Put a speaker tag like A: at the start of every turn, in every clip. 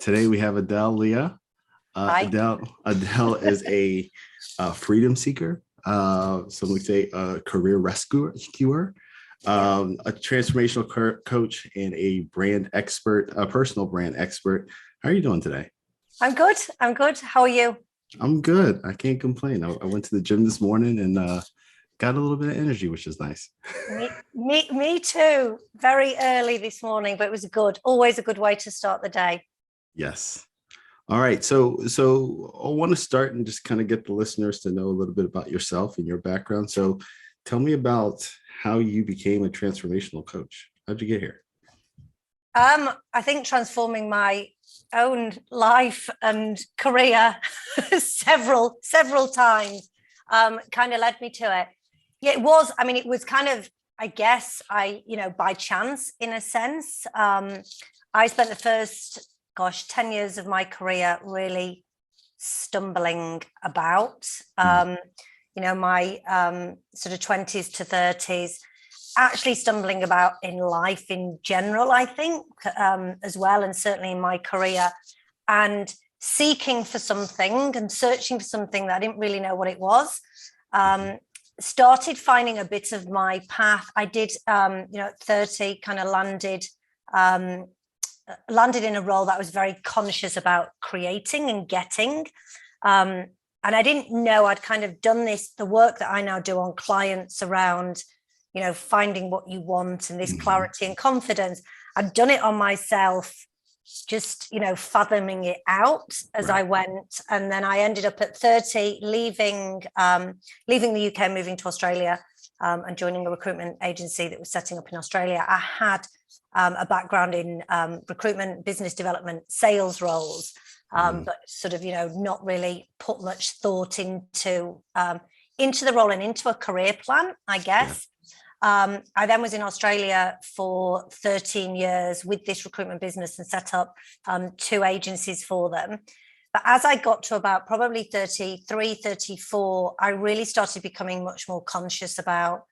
A: Today we have Adele Leah.
B: Hi.
A: Adele is a, freedom seeker. Some would say a career rescuer,
B: Yeah,
A: a transformational coach, and a brand expert, a personal brand expert. How are you doing today?
B: I'm good. I'm good. How are you?
A: I'm good. I can't complain. I went to the gym this morning and got a little bit of energy, which is nice.
B: Me too. Very early this morning, but it was good. Always a good way to start the day.
A: Yes. All right. So I want to start and just kind of get the listeners to know a little bit about yourself and your background. So tell me about how you became a transformational coach. How'd you get here?
B: I think transforming my own life and career several times kind of led me to it. Yeah, it was. I mean, it was kind of, I guess, by chance in a sense. I spent the first, 10 years of my career really stumbling about.
A: Mm.
B: My sort of 20s to 30s actually stumbling about in life in general, I think, as well, and certainly in my career, and seeking for something and searching for something that I didn't really know what it was. Started finding a bit of my path. I did, at 30, kind of landed in a role that I was very conscious about creating and getting. And I didn't know I'd kind of done the work that I now do on clients around finding what you want and this
A: Mhm.
B: clarity and confidence. I've done it on myself, just, fathoming it out as I
A: Right.
B: went. And then I ended up at 30, leaving the UK, moving to Australia, and joining a recruitment agency that was setting up in Australia. I had a background in recruitment, business development, sales roles,
A: Mhm.
B: but sort of, not really put much thought into the role and into a career plan, I
A: Yeah.
B: guess. I then was in Australia for 13 years with this recruitment business and set up two agencies for them. But as I got to about probably 33, 34, I really started becoming much more conscious about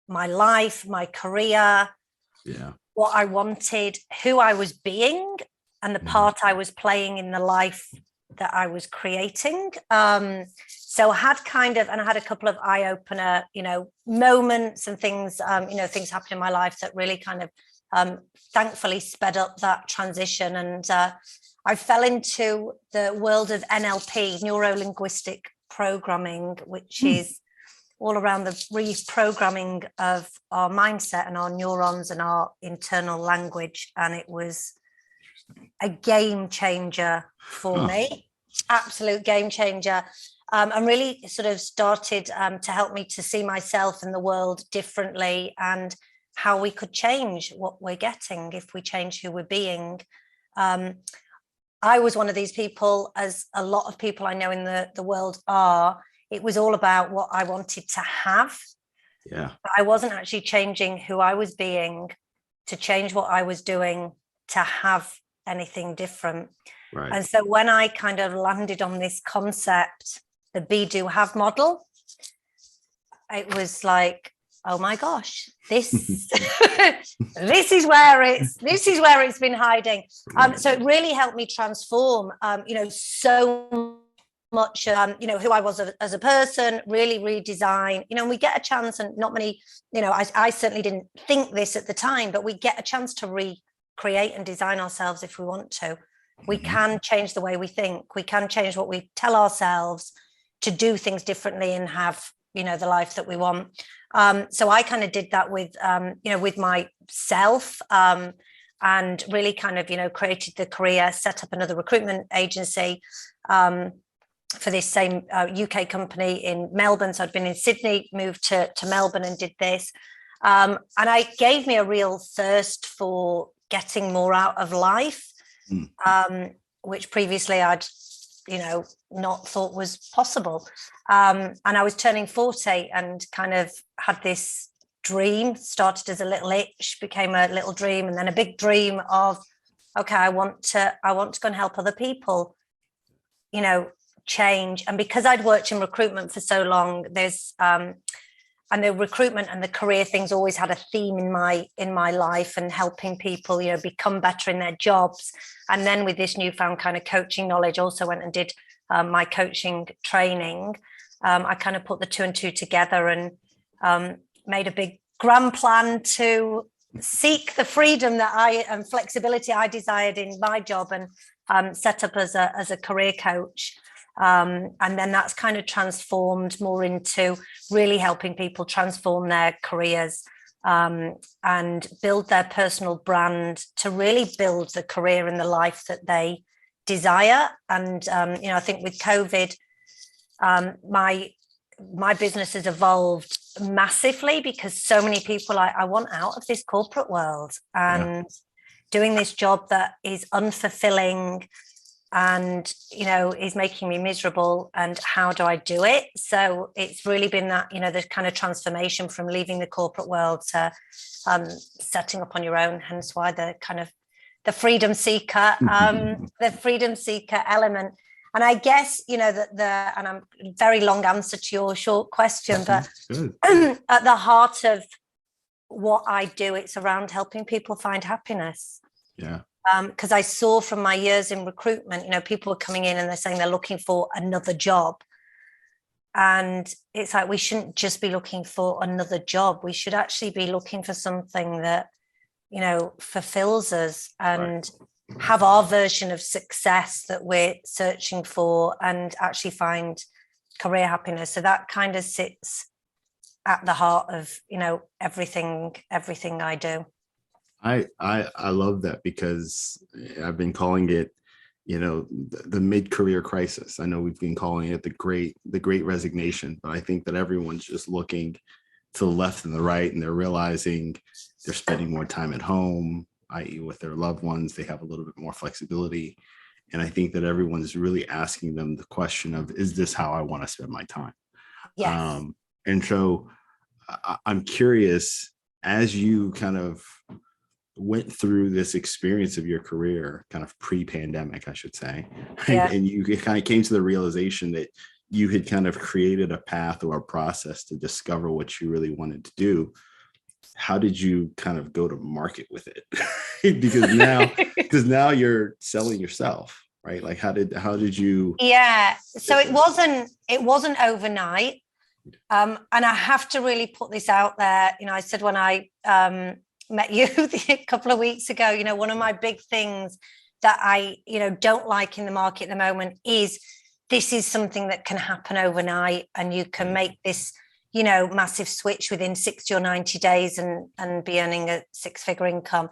B: my life, my career,
A: Yeah.
B: what I wanted, who I was being, and the
A: Mhm.
B: part I was playing in the life that I was creating. So I had I had a couple of eye opener, moments and things, things happened in my life that really kind of thankfully sped up that transition. And I fell into the world of NLP, neuro linguistic programming, which
A: Mm.
B: is all around the reprogramming of our mindset and our neurons and our internal language. And it was a game changer for
A: Huh.
B: me, absolute game changer. And really sort of started to help me to see myself and the world differently, and how we could change what we're getting if we change who we're being. Um, I was one of these people, as a lot of people I know in the world are. It was all about what I wanted to have.
A: Yeah.
B: But I wasn't actually changing who I was being to change what I was doing to have anything different.
A: Right.
B: And so when I kind of landed on this concept, the be do have model, it was like, oh my gosh, this this is where it's been hiding.
A: Right.
B: So it really helped me transform, so much, who I was as a person, really redesign, and we get a chance, and not many, I certainly didn't think this at the time, but we get a chance to recreate and design ourselves if we want to. We
A: Mhm.
B: can change the way we think. We can change what we tell ourselves to do things differently and have, the life that we want. So I kind of did that with myself, and really kind of, created the career, set up another recruitment agency for this same UK company in Melbourne. So I'd been in Sydney, moved to Melbourne and did this. And it gave me a real thirst for getting more out of life,
A: Mm.
B: which previously I'd, not thought was possible. And I was turning 40 and kind of had this dream, started as a little itch, became a little dream, and then a big dream of, okay, I want to go and help other people, change. And because I'd worked in recruitment for so long, there's and the recruitment and the career things always had a theme in my life, and helping people, become better in their jobs. And then with this newfound kind of coaching knowledge, also went and did my coaching training. I kind of put the two and two together, and made a big grand plan to seek the freedom and flexibility I desired in my job, and set up as a career coach. And then that's kind of transformed more into really helping people transform their careers, and build their personal brand to really build the career and the life that they desire. And, I think with COVID, my business has evolved massively, because so many people I want out of this corporate world, and doing this job that is unfulfilling and is making me miserable, and how do I do it? So it's really been that the kind of transformation from leaving the corporate world to setting up on your own, hence why the kind of the freedom seeker element. And I guess that and I'm very long answer to your short question, but at the heart of what I do, it's around helping people find happiness.
A: Yeah.
B: Because I saw from my years in recruitment, people were coming in and they're saying they're looking for another job. And it's like, we shouldn't just be looking for another job. We should actually be looking for something that, fulfills us, and have our version of success that we're searching for, and actually find career happiness. So that kind of sits at the heart of, everything I do.
A: I love that, because I've been calling it, the mid-career crisis. I know we've been calling it the great resignation, but I think that everyone's just looking to the left and the right, and they're realizing they're spending more time at home, i.e. with their loved ones. They have a little bit more flexibility. And I think that everyone's really asking them the question of, is this how I want to spend my time?
B: Yes.
A: And so I'm curious, as you kind of went through this experience of your career, kind of pre-pandemic, I should say, and you kind of came to the realization that you had kind of created a path or a process to discover what you really wanted to do. How did you kind of go to market with it? because now you're selling yourself, right? Like how did you?
B: Yeah. So it wasn't overnight. And I have to really put this out there. I said when I met you a couple of weeks ago, one of my big things that I, don't like in the market at the moment is this is something that can happen overnight, and you can make this, massive switch within 60 or 90 days and be earning a six-figure income.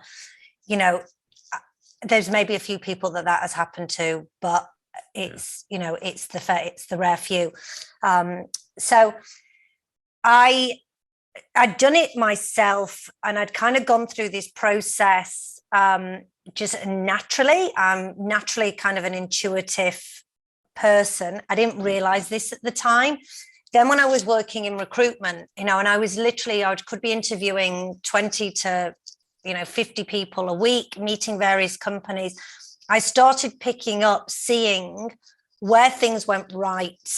B: There's maybe a few people that has happened to, but it's, it's the rare few. So I'd done it myself, and I'd kind of gone through this process just naturally. I'm naturally kind of an intuitive person. I didn't realize this at the time. Then when I was working in recruitment, and I was literally, I could be interviewing 20 to 50 people a week, meeting various companies. I started picking up, seeing where things went right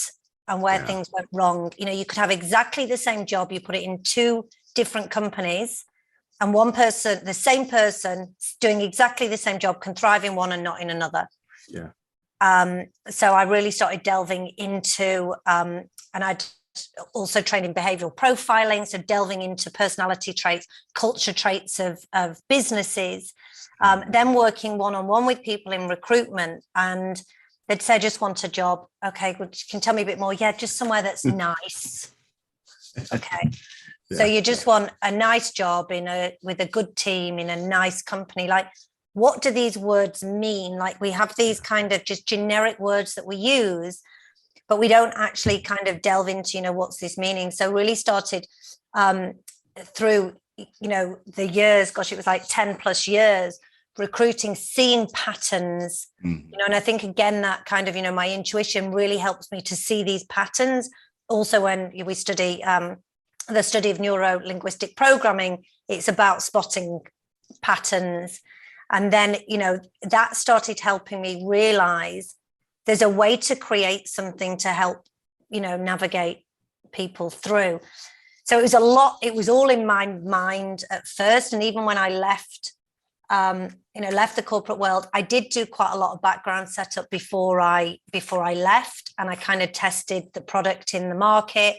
B: and where things went wrong. You could have exactly the same job, you put it in two different companies, and one person, the same person doing exactly the same job, can thrive in one and not in another.
A: Yeah.
B: So I really started delving into, and I'd also trained in behavioral profiling, so delving into personality traits, culture traits of businesses, then working one-on-one with people in recruitment, and they'd say, I just want a job. Okay, good. Can you tell me a bit more? Yeah, just somewhere that's nice. Okay. So you just want a nice job with a good team in a nice company. Like, what do these words mean? Like, we have these kind of just generic words that we use, but we don't actually kind of delve into, what's this meaning? So really started through, the years, gosh, it was like 10 plus years, recruiting, seeing patterns, and I think, again, that kind of, my intuition really helps me to see these patterns. Also, when we study the study of neuro-linguistic programming, it's about spotting patterns. And then, that started helping me realize there's a way to create something to help, navigate people through. So it was a lot, it was all in my mind at first. And even when I left, left the corporate world, I did do quite a lot of background setup before I left, and I kind of tested the product in the market.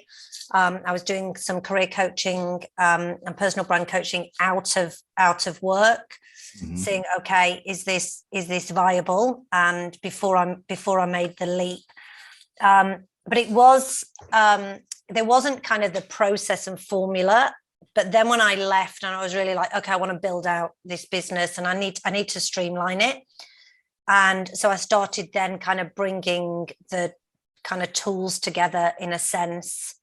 B: I was doing some career coaching and personal brand coaching out of work, saying, okay, is this viable? And before I made the leap, but it was there wasn't kind of the process and formula. But then when I left, and I was really like, okay, I want to build out this business, and I need to streamline it. And so I started then kind of bringing the kind of tools together in a sense,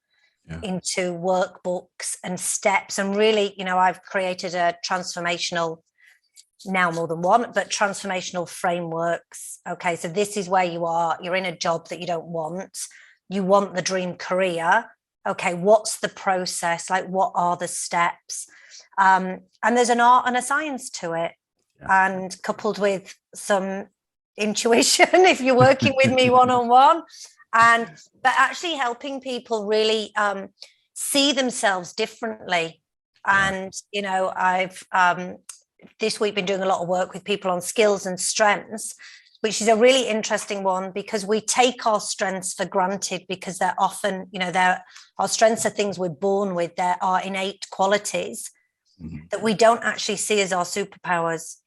B: into workbooks and steps. And really, I've created a transformational, now more than one, but transformational frameworks. Okay, so this is where you are. You're in a job that you don't want. You want the dream career. Okay, what's the process? Like, what are the steps? And there's an art and a science to it. And coupled with some intuition, if you're working with me one-on-one, but actually helping people really see themselves differently. And, I've this week been doing a lot of work with people on skills and strengths, which is a really interesting one, because we take our strengths for granted, because they're often, our strengths are things we're born with. There are innate qualities that we don't actually see as our superpowers.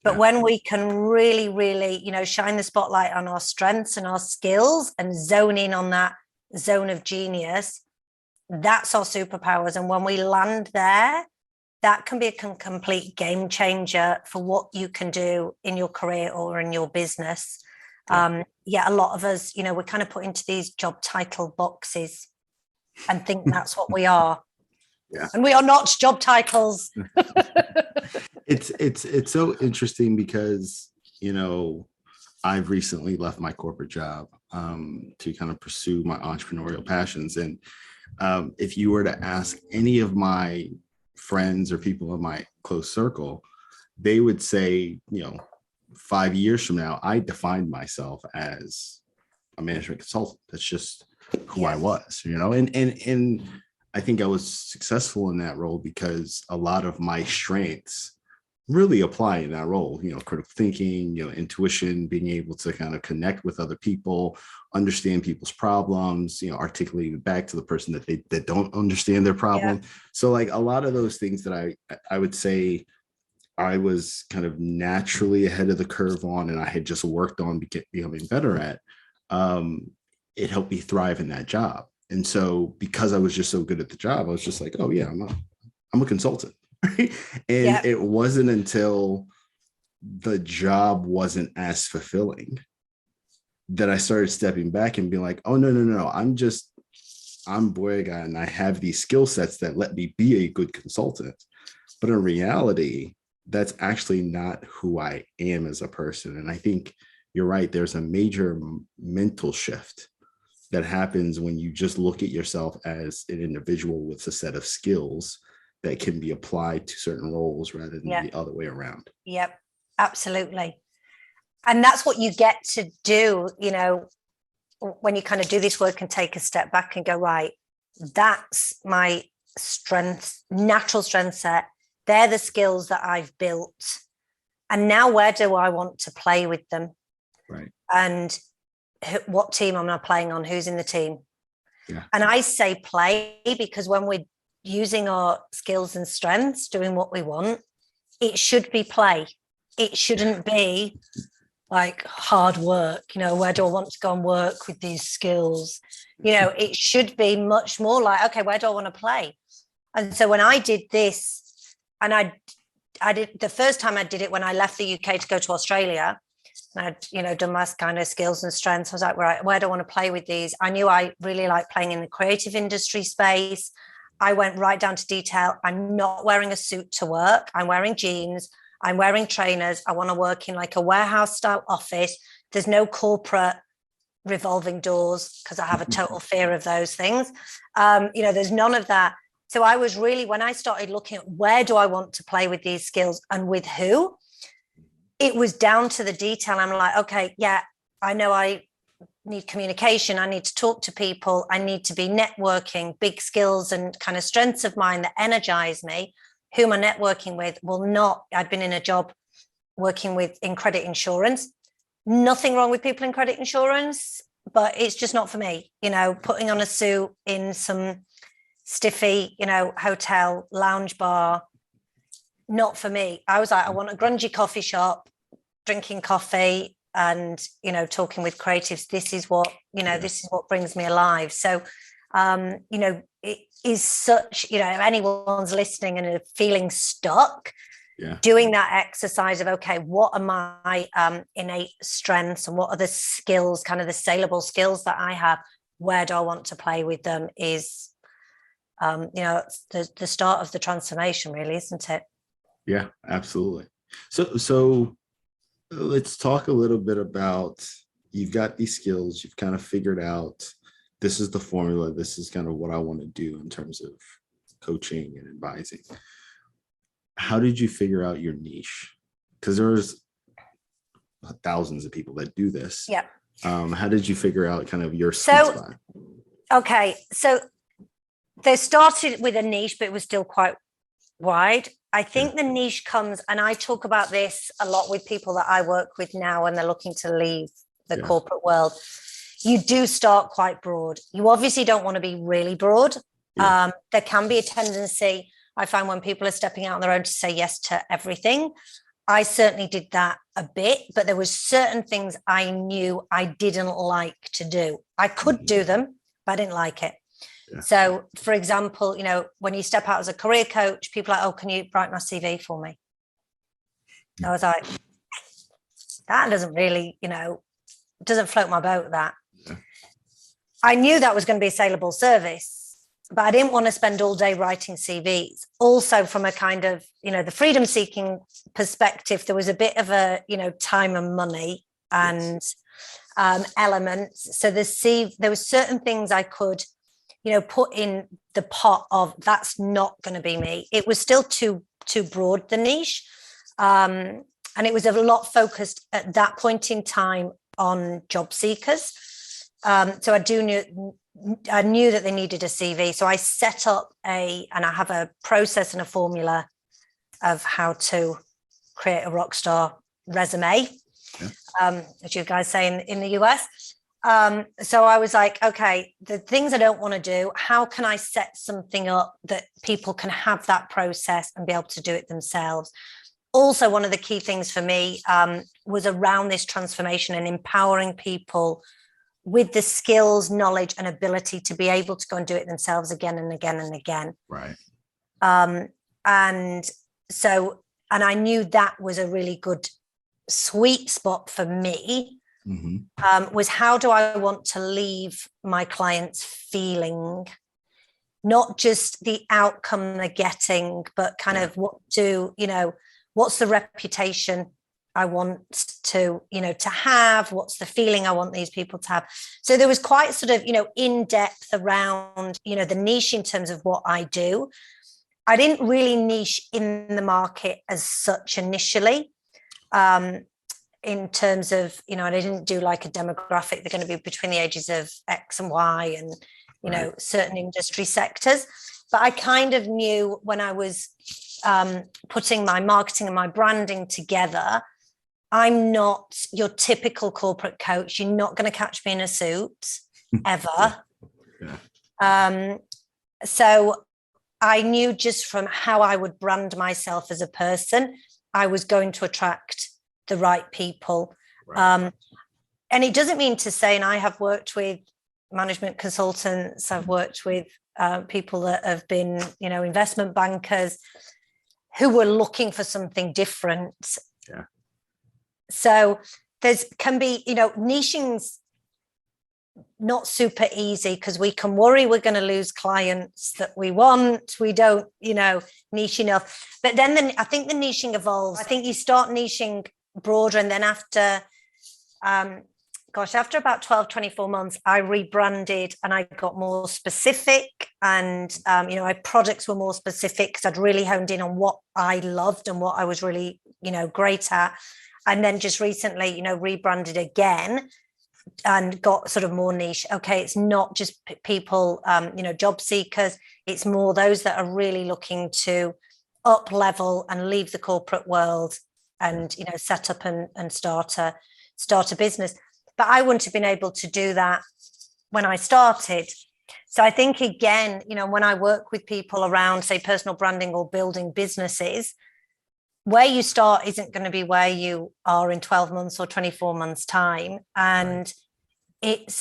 B: But when we can really, really, shine the spotlight on our strengths and our skills and zone in on that zone of genius, that's our superpowers. And when we land there, that can be a complete game changer for what you can do in your career or in your business. A lot of us, we're kind of put into these job title boxes and think that's what we are. And we are not job titles.
A: It's so interesting because, I've recently left my corporate job to kind of pursue my entrepreneurial passions. And if you were to ask any of my friends or people in my close circle, they would say, 5 years from now, I defined myself as a management consultant. That's just who I was, and I think I was successful in that role because a lot of my strengths really apply in that role, critical thinking, intuition, being able to kind of connect with other people, understand people's problems, articulate it back to the person that don't understand their problem. So like a lot of those things that I would say I was kind of naturally ahead of the curve on, and I had just worked on becoming better at, it helped me thrive in that job. And so because I was just so good at the job, I was just like, oh yeah, I'm a consultant. And it wasn't until the job wasn't as fulfilling that I started stepping back and being like, oh, no. I'm Boyega, and I have these skill sets that let me be a good consultant. But in reality, that's actually not who I am as a person. And I think you're right. There's a major mental shift that happens when you just look at yourself as an individual with a set of skills that can be applied to certain roles rather than the other way around.
B: Yep, absolutely. And that's what you get to do, when you kind of do this work and take a step back and go, right, that's my strength, natural strength set. They're the skills that I've built. And now where do I want to play with them?
A: Right.
B: And what team am I playing on? Who's in the team? And I say play because when we're using our skills and strengths, doing what we want, it should be play. It shouldn't be like hard work. Where do I want to go and work with these skills? It should be much more like, okay, where do I want to play? And so when I did this, and I did the first time I did it when I left the UK to go to Australia, and I'd, done my kind of skills and strengths. I was like, right, where do I want to play with these? I knew I really like playing in the creative industry space. I went right down to detail. I'm not wearing a suit to work. I'm wearing jeans. I'm wearing trainers. I want to work in like a warehouse style office. There's no corporate revolving doors because I have a total fear of those things. There's none of that. So I was really, when I started looking at where do I want to play with these skills and with who, it was down to the detail. I'm like, okay, yeah, I know I need communication. I need to talk to people. I need to be networking, big skills and kind of strengths of mine that energize me. Who am I networking with? Will not. I've been in a job working with in credit insurance. Nothing wrong with people in credit insurance, but it's just not for me. Putting on a suit in some stiffy, hotel lounge bar, not for me. I was like, I want a grungy coffee shop, drinking coffee and, talking with creatives. This is what, this is what brings me alive. So, it is such, if anyone's listening and feeling stuck, doing that exercise of, okay, what are my innate strengths and what are the skills, kind of the saleable skills that I have? Where do I want to play with them is, the start of the transformation, really, isn't it?
A: Yeah, absolutely. So let's talk a little bit about, you've got these skills, you've kind of figured out, this is the formula, this is kind of what I want to do in terms of coaching and advising. How did you figure out your niche? Because there's thousands of people that do this.
B: Yeah.
A: How did you figure out kind of your sweet spot?
B: Okay. So they started with a niche, but it was still quite wide. I think the niche comes, and I talk about this a lot with people that I work with now when they're looking to leave the corporate world. You do start quite broad. You obviously don't want to be really broad. There can be a tendency, I find, when people are stepping out on their own, to say yes to everything. I certainly did that a bit, but there was certain things I knew I didn't like to do. I could do them, but I didn't like it. So, for example, when you step out as a career coach, people are like, oh, can you write my CV for me? I was like, that doesn't really, doesn't float my boat, that. I knew that was going to be a saleable service, but I didn't want to spend all day writing CVs. Also, from a kind of, the freedom seeking perspective, there was a bit of a, time and money and elements. So there were certain things I could, put in the pot of, that's not going to be me. It was still too broad, the niche. And it was a lot focused at that point in time on job seekers. So I knew that they needed a CV. So I set up and I have a process and a formula of how to create a rock star resume, as you guys say in the US. So I was like, okay, the things I don't want to do, how can I set something up that people can have that process and be able to do it themselves? Also, one of the key things for me was around this transformation and empowering people with the skills, knowledge, and ability to be able to go and do it themselves again and again and again.
A: Right.
B: And I knew that was a really good sweet spot for me. Was how do I want to leave my clients feeling, not just the outcome they're getting, but kind of what's the reputation I want to have, what's the feeling I want these people to have. So there was quite sort of, in depth around, the niche in terms of what I do. I didn't really niche in the market as such initially. In terms of, I didn't do like a demographic, they're going to be between the ages of X and Y and, certain industry sectors. But I kind of knew when I was putting my marketing and my branding together, I'm not your typical corporate coach. You're not going to catch me in a suit ever. So I knew just from how I would brand myself as a person, I was going to attract the right people. And it doesn't mean to say, and I have worked with management consultants, I've worked with people that have been, investment bankers who were looking for something different. So can be, niching's not super easy because we can worry we're going to lose clients that we want. We don't, niche enough. But then I think the niching evolves. I think you start niching broader, and then after about 12, 24 months, I rebranded and I got more specific, and my products were more specific because I'd really honed in on what I loved and what I was really great at. And then just recently rebranded again and got sort of more niche. Okay, it's not just people, job seekers. It's more those that are really looking to up level and leave the corporate world and set up and start a business. But I wouldn't have been able to do that when I started. So I think, again, when I work with people around, say, personal branding or building businesses, where you start isn't going to be where you are in 12 months or 24 months time. And it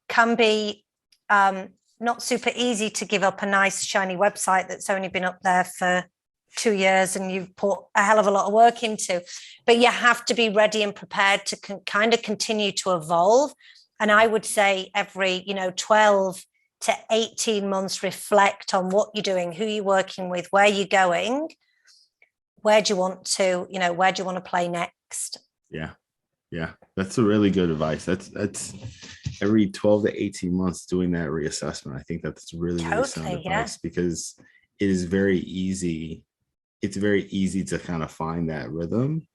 B: can be not super easy to give up a nice shiny website that's only been up there for 2 years and you've put a hell of a lot of work into, but you have to be ready and prepared to kind of continue to evolve. And I would say every 12 to 18 months, reflect on what you're doing, who you're working with, where you're going, where do you want to play next.
A: Yeah, that's a really good advice. That's every 12 to 18 months doing that reassessment. I think that's really sound advice, because it is very easy. It's very easy to kind of find that rhythm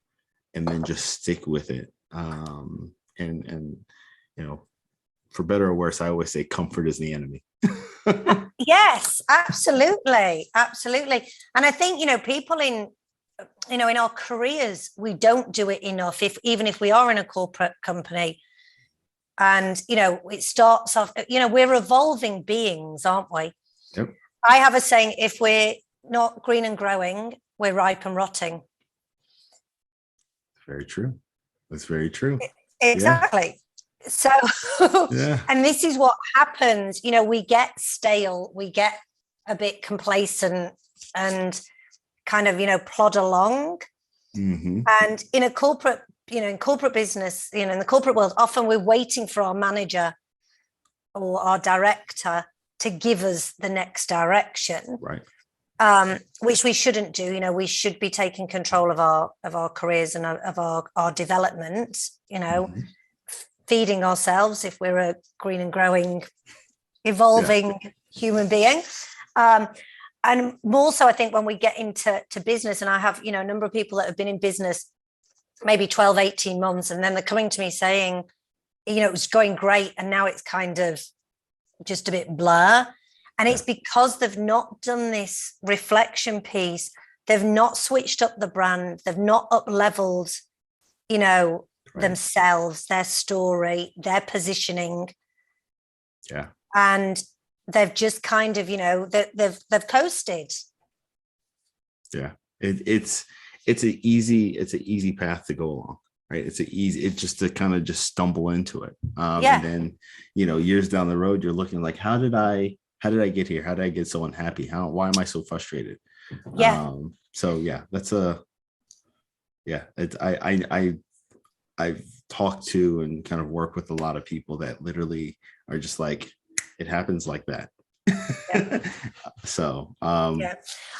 A: and then just stick with it. And for better or worse, I always say comfort is the enemy.
B: Yes, absolutely. And I think, people in our careers, we don't do it enough, even if we are in a corporate company. And, it starts off, we're evolving beings, aren't we?
A: Yep.
B: I have a saying, if we're not green and growing, we're ripe and rotting.
A: Very true. That's very true.
B: Exactly. Yeah. So, and this is what happens, we get stale, we get a bit complacent and kind of, plod along.
A: Mm-hmm.
B: And in a corporate, in corporate business, in the corporate world, often we're waiting for our manager or our director to give us the next direction.
A: Right.
B: Which we shouldn't do. We should be taking control of our careers and of our development, mm-hmm. feeding ourselves if we're a green and growing, evolving human being. And more so, I think, when we get into business, and I have, a number of people that have been in business maybe 12, 18 months, and then they're coming to me saying, it was going great, and now it's kind of just a bit blur. And it's because they've not done this reflection piece. They've not switched up the brand. They've not up-leveled, themselves, their story, their positioning.
A: Yeah.
B: And they've just kind of, they've coasted. Yeah.
A: It's an easy path to go along, right? It's just to kind of just stumble into it. And then, years down the road, you're looking like, how did I get here? How did I get so unhappy? Why am I so frustrated?
B: Yeah.
A: That's I've talked to and kind of work with a lot of people that literally are just like, it happens like that. Yeah.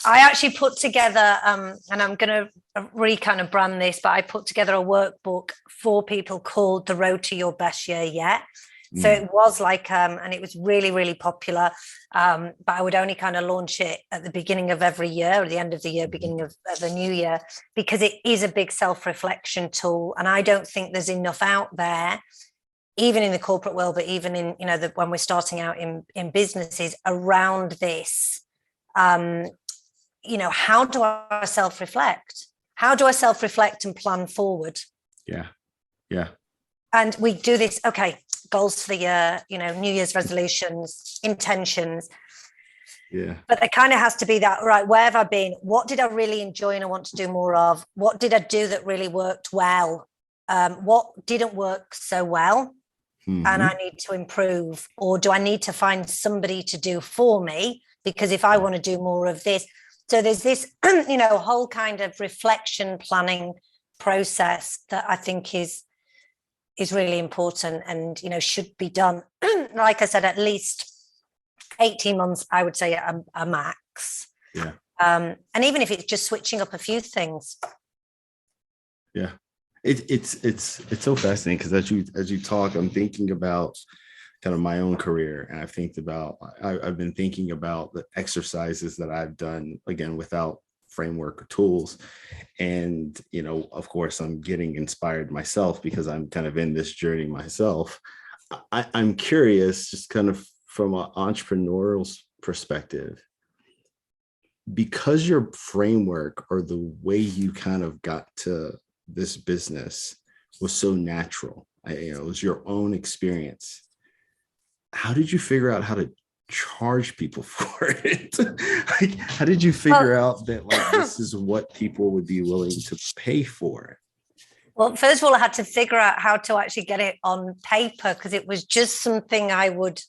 B: I actually put together, and I'm going to kind of brand this, but I put together a workbook for people called The Road to Your Best Year Yet. So it was like, and it was really, really popular. But I would only kind of launch it at the beginning of every year, or the end of the year, beginning of the new year, because it is a big self-reflection tool. And I don't think there's enough out there, even in the corporate world, but even in, when we're starting out in businesses around this. How do I self-reflect? How do I self-reflect and plan forward?
A: Yeah.
B: And we do this, goals for the year, New Year's resolutions, intentions.
A: Yeah.
B: But there kind of has to be that, right, where have I been? What did I really enjoy and I want to do more of? What did I do that really worked well? What didn't work so well? Mm-hmm. And I need to improve? Or do I need to find somebody to do for me? Because if I want to do more of this. So there's this, whole kind of reflection planning process that I think is really important and, should be done. Like I said, at least 18 months, I would say a max.
A: Yeah.
B: And even if it's just switching up a few things.
A: Yeah. It's so fascinating because as you talk, I'm thinking about kind of my own career. And I've been thinking about the exercises that I've done, again, without framework or tools. And, of course, I'm getting inspired myself because I'm kind of in this journey myself. I'm curious, just kind of from an entrepreneurial perspective, because your framework or the way you kind of got to this business was so natural, it was your own experience. How did you figure out how to charge people for it? Like, how did you figure out that this is what people would be willing to pay for?
B: Well, first of all, I had to figure out how to actually get it on paper, because it was just something I would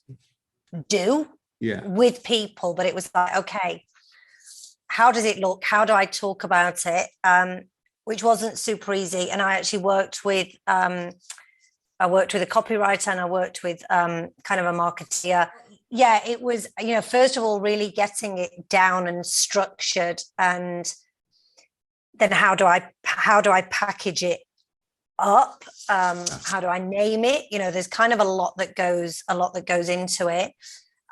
B: do with people. But it was like, okay, how does it look? How do I talk about it? Which wasn't super easy. And I actually worked with a copywriter, and I worked with kind of a marketeer. Yeah, it was, first of all, really getting it down and structured, and then how do I package it up? How do I name it? There's kind of a lot that goes into it.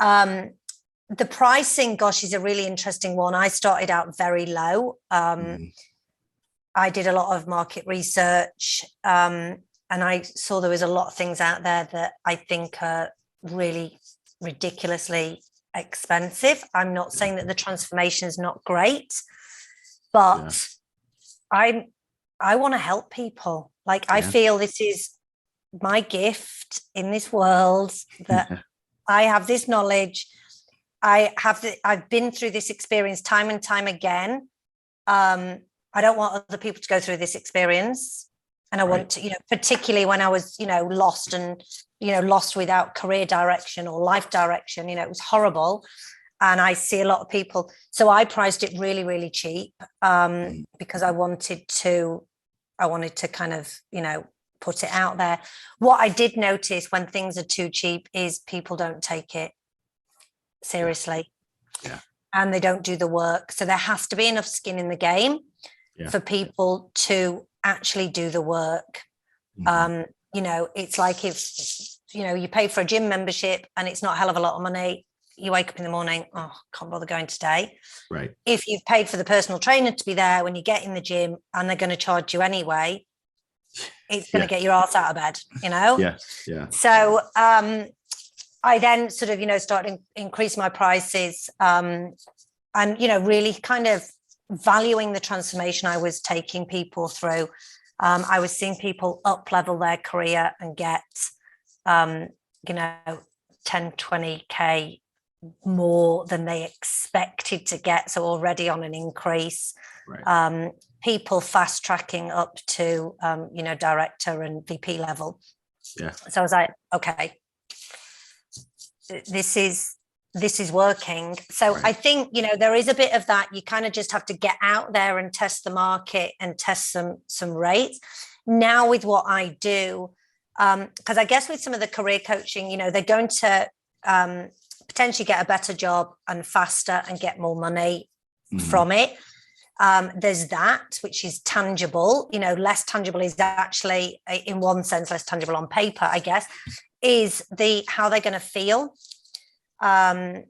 B: The pricing, gosh, is a really interesting one. I started out very low. I did a lot of market research, and I saw there was a lot of things out there that I think are really ridiculously expensive. I'm not saying that the transformation is not great, but I want to help people. Like, I feel this is my gift in this world, that I have this knowledge. I've been through this experience time and time again. I don't want other people to go through this experience. And I want to, particularly when I was, lost and, lost without career direction or life direction, it was horrible. And I see a lot of people. So I priced it really, really cheap, because I wanted to kind of, put it out there. What I did notice when things are too cheap is people don't take it seriously. And they don't do the work. So there has to be enough skin in the game for people to actually do the work. It's like if you pay for a gym membership and it's not a hell of a lot of money, you wake up in the morning, oh, can't bother going today.
A: Right.
B: If you've paid for the personal trainer to be there when you get in the gym and they're going to charge you anyway, it's going to get your ass out of bed, So I then sort of, started to increase my prices, and, really kind of valuing the transformation I was taking people through. I was seeing people up level their career and get, 10, 20K more than they expected to get. So already on an increase. Right. People fast tracking up to, director and VP level. Yeah. So I was like, okay, this is working. So I think, there is a bit of that. You kind of just have to get out there and test the market and test some rates. Now with what I do, because I guess with some of the career coaching, they're going to potentially get a better job and faster and get more money from it. There's that, which is tangible. Less tangible is actually, in one sense, less tangible on paper, I guess, is how they're going to feel. And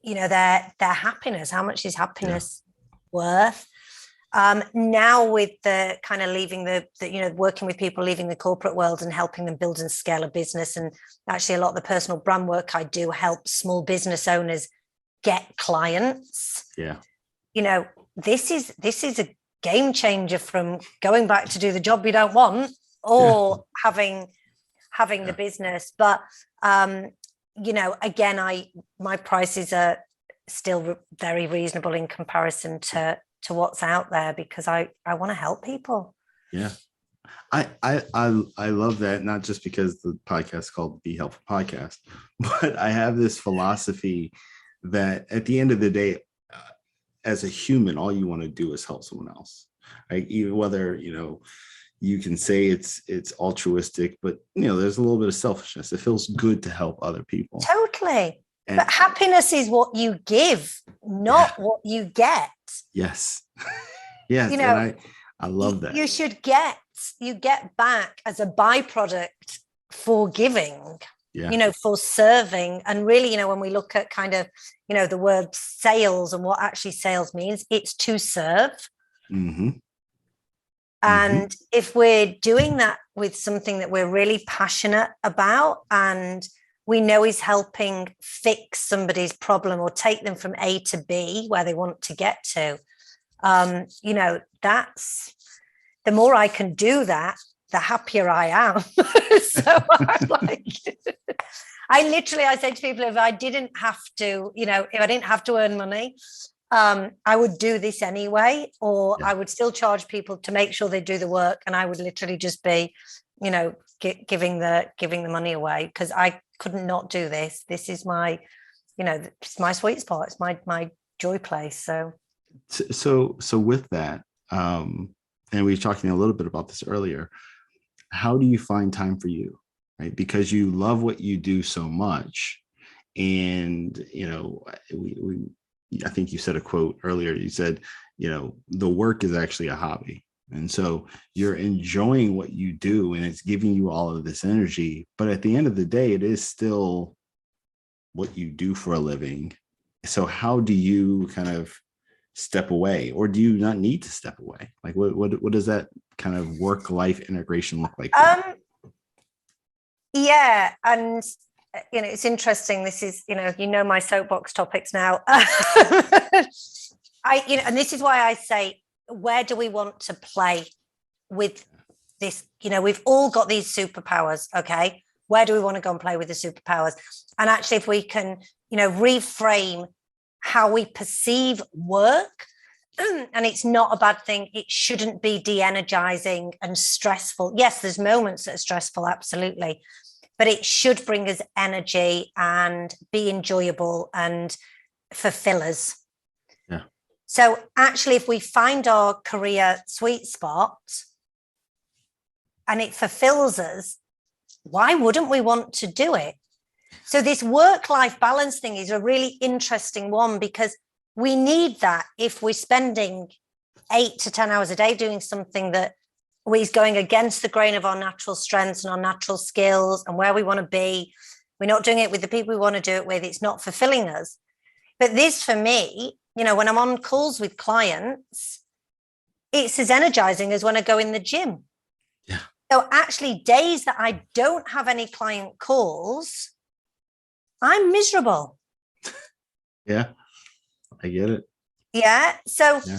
B: their happiness. How much is happiness worth? Now with the kind of leaving the working with people, leaving the corporate world and helping them build and scale a business, and actually a lot of the personal brand work I do help small business owners get clients. This is a game changer from going back to do the job you don't want, or having the business. But again, my prices are still very reasonable in comparison to what's out there, because I want to help people.
A: I love that, not just because the podcast is called the Be Helpful Podcast, but I have this philosophy that at the end of the day, as a human, all you want to do is help someone else. Right? Even whether, you can say it's altruistic, but there's a little bit of selfishness. It feels good to help other people.
B: Totally. But happiness is what you give, not what you get.
A: Yes. Yes. And I love that.
B: You get back as a byproduct for giving.
A: Yeah.
B: for serving. And really, when we look at kind of, the word sales and what actually sales means, it's to serve.
A: Mm-hmm. Mm-hmm.
B: And if we're doing that with something that we're really passionate about and we know is helping fix somebody's problem or take them from A to B where they want to get to, that's the more I can do that, the happier I am. So I'm like, I say to people, if I didn't have to, if I didn't have to earn money, I would do this anyway, or
A: Yeah.
B: I would still charge people to make sure they do the work, and I would literally just be, giving the money away, because I couldn't not do this. This is my, it's my sweet spot. It's my joy place.
A: So with that, and we were talking a little bit about this earlier, how do you find time for you, right? Because you love what you do so much. And, I think you said a quote earlier. You said, the work is actually a hobby. And so you're enjoying what you do and it's giving you all of this energy. But at the end of the day, it is still what you do for a living. So how do you kind of step away, or do you not need to step away? Like what does that kind of work-life integration look like for you?
B: Yeah. And it's interesting. This is, my soapbox topics now. And this is why I say, where do we want to play with this? We've all got these superpowers. Okay. Where do we want to go and play with the superpowers? And actually, if we can, reframe how we perceive work, and it's not a bad thing. It shouldn't be de-energizing and stressful. Yes, there's moments that are stressful, absolutely. But it should bring us energy and be enjoyable and fulfill us.
A: Yeah.
B: So actually, if we find our career sweet spot and it fulfills us, why wouldn't we want to do it? So this work-life balance thing is a really interesting one, because we need that if we're spending 8 to 10 hours a day doing something that is going against the grain of our natural strengths and our natural skills and where we want to be. We're not doing it with the people we want to do it with. It's not fulfilling us. But this, for me, when I'm on calls with clients, it's as energizing as when I go in the gym.
A: Yeah.
B: So actually, days that I don't have any client calls, I'm miserable.
A: Yeah, I get it.
B: Yeah. So
A: yeah.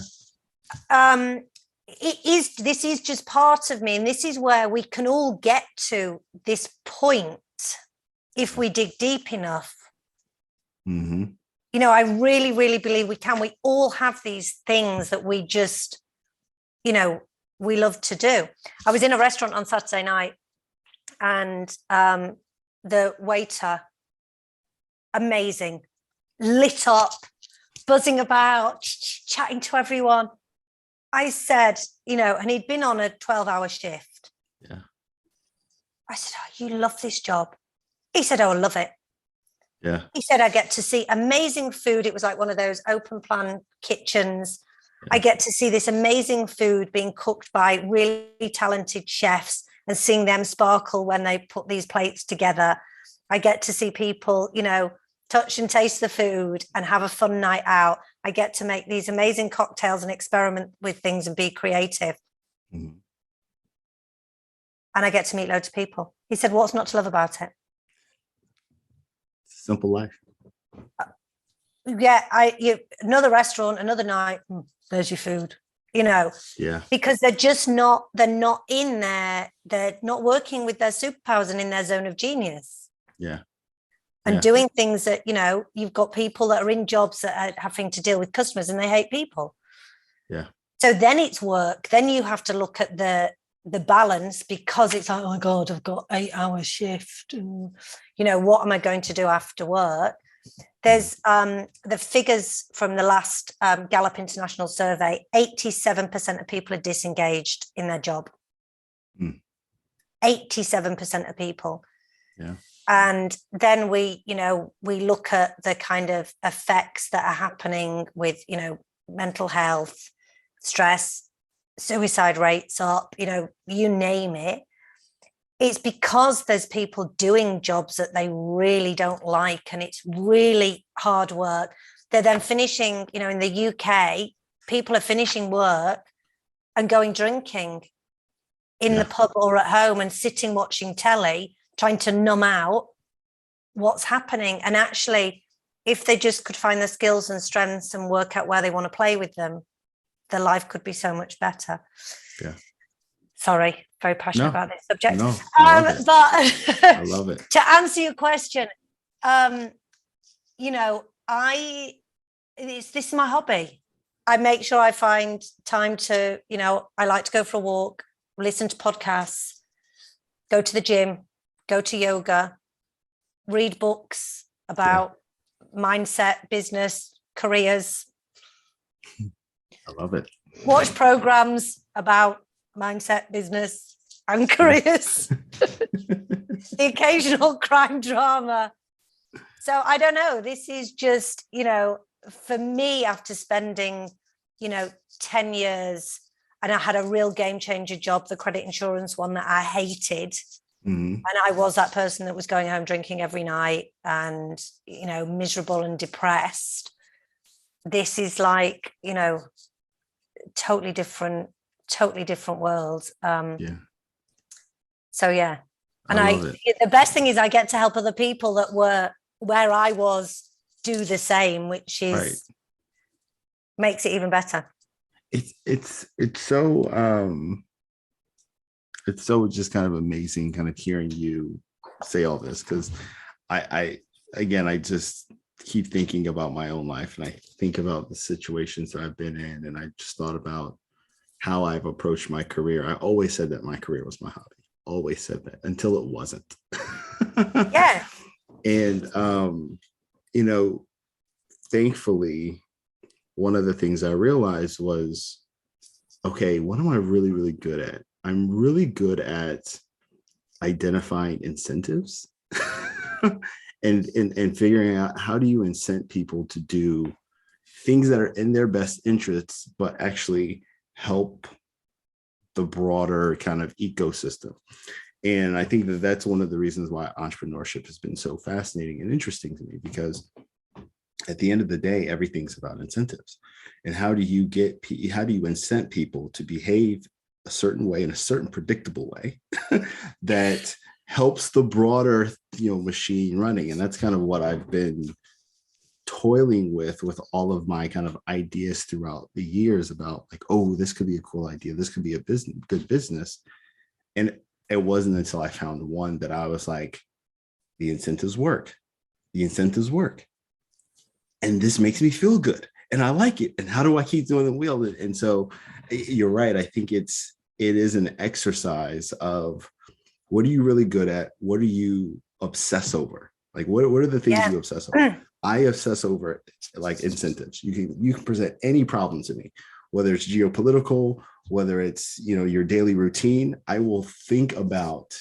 B: this is just part of me, and this is where we can all get to this point if we dig deep enough.
A: Mm-hmm.
B: I really, really believe we can. We all have these things that we just, we love to do. I was in a restaurant on Saturday night, and the waiter, amazing, lit up, buzzing about, chatting to everyone. I said, and he'd been on a 12-hour shift.
A: Yeah.
B: I said, oh, you love this job? He said, oh, I love it.
A: Yeah.
B: He said, I get to see amazing food. It was like one of those open plan kitchens. Yeah. I get to see this amazing food being cooked by really talented chefs and seeing them sparkle when they put these plates together. I get to see people, touch and taste the food and have a fun night out. I get to make these amazing cocktails and experiment with things and be creative.
A: Mm-hmm.
B: And I get to meet loads of people. He said, what's not to love about it?
A: Simple life.
B: Yeah. Another restaurant, another night, there's your food,
A: Yeah.
B: Because they're not in there. They're not working with their superpowers and in their zone of genius.
A: Yeah.
B: And doing things that, you've got people that are in jobs that are having to deal with customers and they hate people.
A: Yeah.
B: So then it's work. Then you have to look at the balance, because it's like, oh my God, I've got 8-hour shift. And, what am I going to do after work? There's the figures from the last Gallup International Survey, 87% of people are disengaged in their job. 87% of people.
A: Yeah.
B: And then we look at the kind of effects that are happening with, mental health, stress, suicide rates up, you name it. it's because there's people doing jobs that they really don't like, and it's really hard work. They're then finishing, in the UK, people are finishing work and going drinking in the pub or at home and sitting watching telly, trying to numb out what's happening. And actually, if they just could find the skills and strengths and work out where they want to play with them, their life could be so much better.
A: Yeah.
B: Sorry, very passionate about this subject.
A: No, I love it.
B: But
A: I love it.
B: To answer your question, this is my hobby. I make sure I find time to, I like to go for a walk, listen to podcasts, go to the gym, go to yoga, read books about mindset, business, careers.
A: I love it.
B: Watch programs about mindset, business, and careers. The occasional crime drama. So I don't know. This is just, for me, after spending, 10 years, and I had a real game changer job, the credit insurance one that I hated.
A: Mm-hmm.
B: And I was that person that was going home drinking every night and, miserable and depressed. This is like, totally different world. So, yeah. And the best thing is I get to help other people that were where I was do the same, which is makes it even better.
A: It's so just kind of amazing kind of hearing you say all this, because I just keep thinking about my own life, and I think about the situations that I've been in, and I just thought about how I've approached my career. I always said that my career was my hobby. Always said that until it wasn't.
B: Yeah.
A: And thankfully, one of the things I realized was, okay, what am I really, really good at? I'm really good at identifying incentives and figuring out how do you incent people to do things that are in their best interests, but actually help the broader kind of ecosystem. And I think that that's one of the reasons why entrepreneurship has been so fascinating and interesting to me, because at the end of the day, everything's about incentives. And how do you incent people to behave a certain way, in a certain predictable way that helps the broader, machine running? And that's kind of what I've been toiling with all of my kind of ideas throughout the years about, like, oh, this could be a cool idea. This could be a good business. And it wasn't until I found one that I was like, the incentives work. The incentives work. And this makes me feel good. And I like it. And how do I keep doing the wheel? And so you're right. I think it is an exercise of, what are you really good at? What do you obsess over? Like, what are the things you obsess over? I obsess over like incentives. You can present any problem to me, whether it's geopolitical, whether it's, your daily routine. I will think about,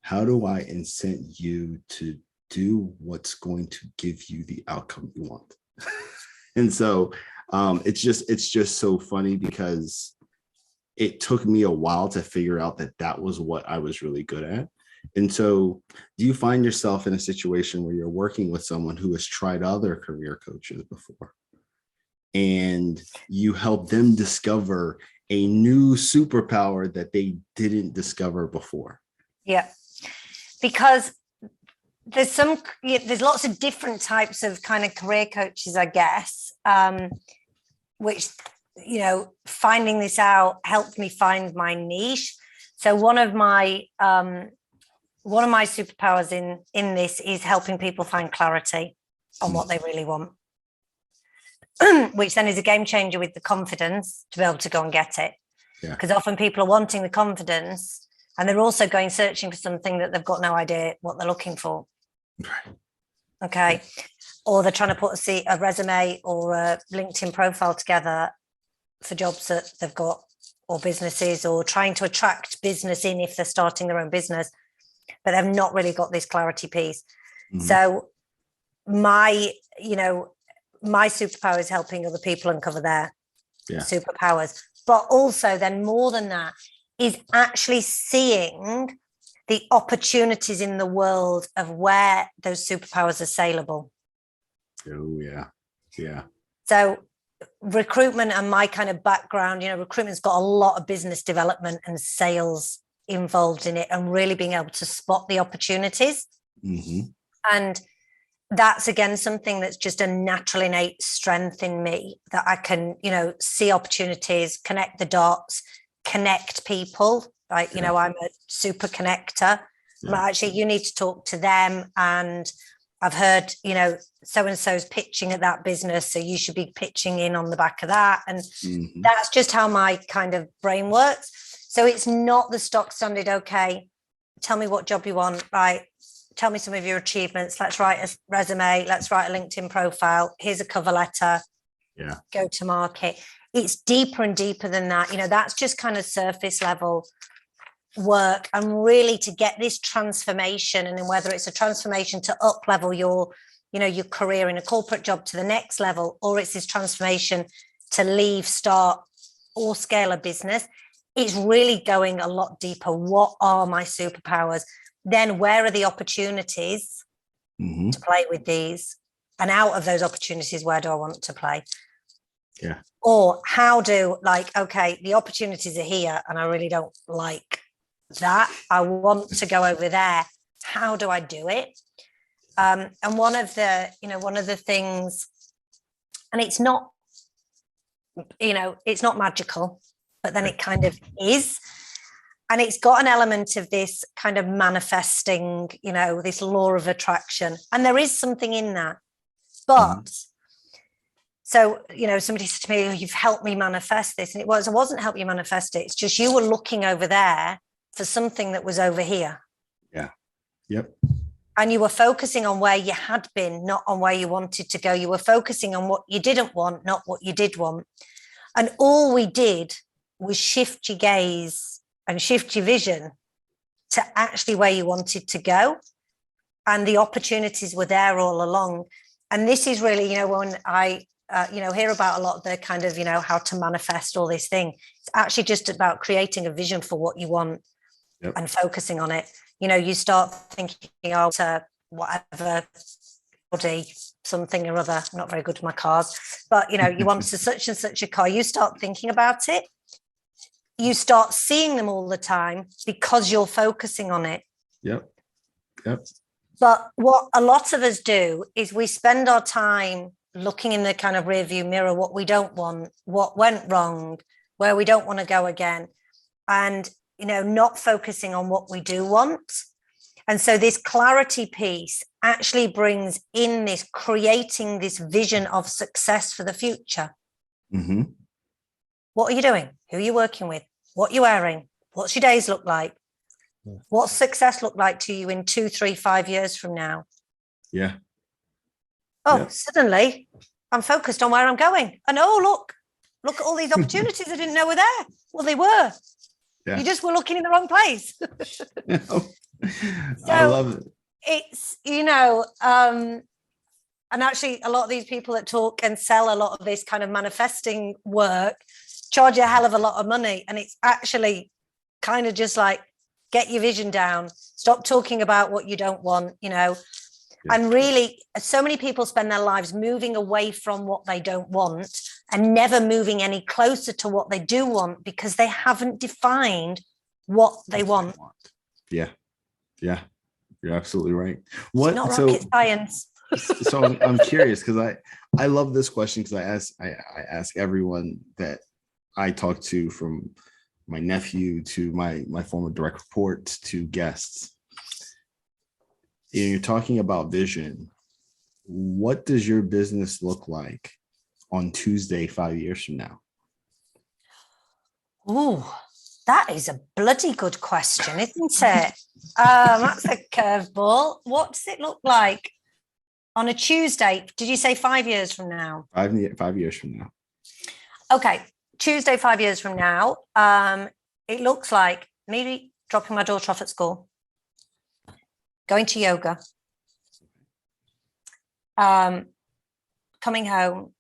A: how do I incent you to do what's going to give you the outcome you want? And so it's just so funny, because it took me a while to figure out that was what I was really good at. And so, do you find yourself in a situation where you're working with someone who has tried other career coaches before, and you help them discover a new superpower that they didn't discover before?
B: Yeah, because there's lots of different types of kind of career coaches, I guess, which, finding this out helped me find my niche. So one of my superpowers in this is helping people find clarity on what they really want, which then is a game changer with the confidence to be able to go and get it. Because often people are wanting the confidence, and they're also going searching for something that they've got no idea what they're looking for. Okay. Or they're trying to put a resume or a LinkedIn profile together for jobs that they've got, or businesses, or trying to attract business in if they're starting their own business, but they've not really got this clarity piece. Mm-hmm. So my superpower is helping other people uncover their superpowers. But also then, more than that, is actually seeing the opportunities in the world of where those superpowers are saleable.
A: Oh, yeah. Yeah.
B: So recruitment and my kind of background, recruitment's got a lot of business development and sales involved in it, and really being able to spot the opportunities.
A: Mm-hmm.
B: And that's, again, something that's just a natural innate strength in me, that I can, see opportunities, connect the dots, connect people. Like, I'm a super connector.
A: Yeah.
B: But actually, you need to talk to them. And I've heard, so-and-so's pitching at that business, so you should be pitching in on the back of that. And that's just how my kind of brain works. So it's not the stock standard, okay, tell me what job you want, right? Tell me some of your achievements. Let's write a resume. Let's write a LinkedIn profile. Here's a cover letter.
A: Yeah.
B: Go to market. It's deeper and deeper than that. That's just kind of surface level work. And really, to get this transformation, and then whether it's a transformation to up level your career in a corporate job to the next level, or it's this transformation to leave, start, or scale a business, it's really going a lot deeper. What are my superpowers? Then where are the opportunities to play with these? And out of those opportunities, where do I want to play?
A: Yeah.
B: Or how do, okay, the opportunities are here and I really don't like that. I want to go over there. How do I do it? And one of the things, and it's not magical, but then it kind of is. And it's got an element of this kind of manifesting, this law of attraction. And there is something in that. But so, somebody said to me, oh, you've helped me manifest this. And I wasn't helping you manifest it. It's just you were looking over there for something that was over here.
A: Yeah. Yep.
B: And you were focusing on where you had been, not on where you wanted to go. You were focusing on what you didn't want, not what you did want. And all we did was shift your gaze and shift your vision to actually where you wanted to go. And the opportunities were there all along. And this is really, when I, hear about a lot of the kind of, how to manifest all this thing, it's actually just about creating a vision for what you want. Yep. And focusing on it. You start thinking, to whatever body, something or other. I'm not very good with my cars, but, you want to such and such a car. You start thinking about it. You start seeing them all the time because you're focusing on it.
A: Yep. Yep.
B: But what a lot of us do is we spend our time looking in the kind of rearview mirror, what we don't want, what went wrong, where we don't want to go again, and, not focusing on what we do want. And so this clarity piece actually brings in this, creating this vision of success for the future.
A: Mm-hmm.
B: What are you doing? Who are you working with? What are you wearing? What's your days look like? What's success look like to you in 2, 3, 5 years from now?
A: Yeah.
B: Oh,
A: yeah.
B: Suddenly I'm focused on where I'm going. And look at all these opportunities I didn't know were there. Well, they were. Yeah. You just were looking in the wrong place.
A: I love it.
B: It's, and actually a lot of these people that talk and sell a lot of this kind of manifesting work charge a hell of a lot of money. And it's actually kind of just like, get your vision down, stop talking about what you don't want, Yeah. And really, so many people spend their lives moving away from what they don't want and never moving any closer to what they do want because they haven't defined what they want.
A: Yeah. Yeah. You're absolutely right.
B: It's not rocket science.
A: So I'm curious because I love this question because I ask everyone that I talk to, from my nephew to my former direct reports to guests. You're talking about vision. What does your business look like on Tuesday, 5 years from now?
B: Oh, that is a bloody good question, isn't it? That's a curveball. What does it look like on a Tuesday? Did you say 5 years from now?
A: 5 years from now.
B: Okay. Tuesday, 5 years from now. It looks like me dropping my daughter off at school, going to yoga, coming home,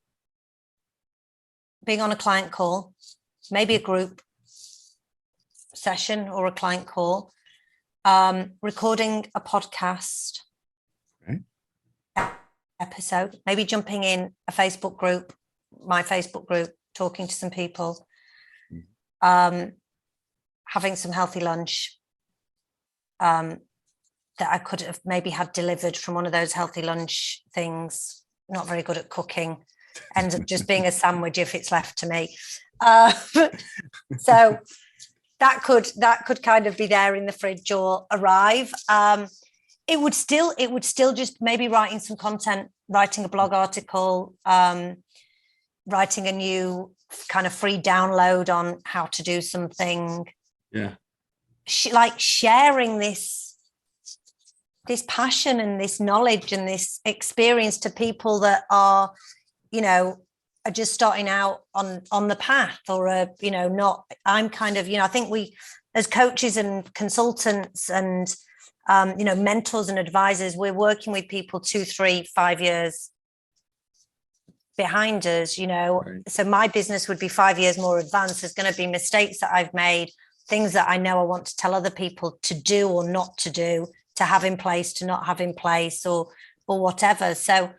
B: being on a client call, maybe a group session or a client call, recording a podcast episode, maybe jumping in a Facebook group, my Facebook group, talking to some people, having some healthy lunch that I could have maybe had delivered from one of those healthy lunch things. Not very good at cooking, ends up just being a sandwich if it's left to me. So that could kind of be there in the fridge or arrive. It would still just maybe writing some content, writing a blog article, writing a new kind of free download on how to do something.
A: Yeah.
B: Like sharing this passion and this knowledge and this experience to people that are, are just starting out on the path, or not. I'm kind of, I think we as coaches and consultants and mentors and advisors, we're working with people 2, 3, 5 years behind us,
A: Right.
B: So my business would be 5 years more advanced. There's going to be mistakes that I've made, things that I know I want to tell other people to do or not to do, to have in place, to not have in place, or whatever. So,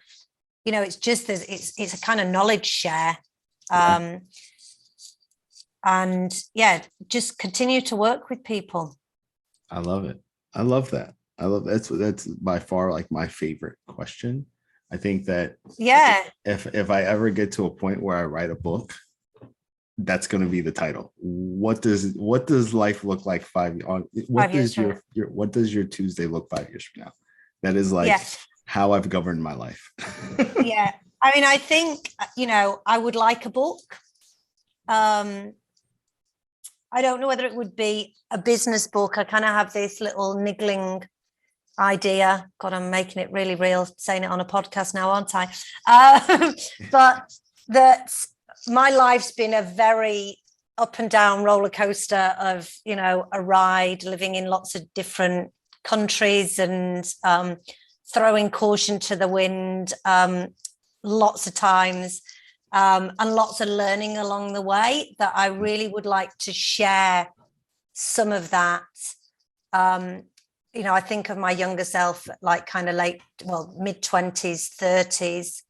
B: it's just it's a kind of knowledge share. And just continue to work with people.
A: I love it. I love that. That's by far like my favorite question. I think that if I ever get to a point where I write a book, that's going to be the title. What does life look like 5 years? What does your Tuesday look 5 years from now? That is like how I've governed my life.
B: Yeah. I mean, I think, I would like a book. I don't know whether it would be a business book. I kind of have this little niggling idea. God, I'm making it really real saying it on a podcast now, aren't I? But that my life's been a very up and down roller coaster of, a ride, living in lots of different countries and throwing caution to the wind lots of times, and lots of learning along the way, that I really would like to share some of that. I think of my younger self, like kind of mid-20s, 30s,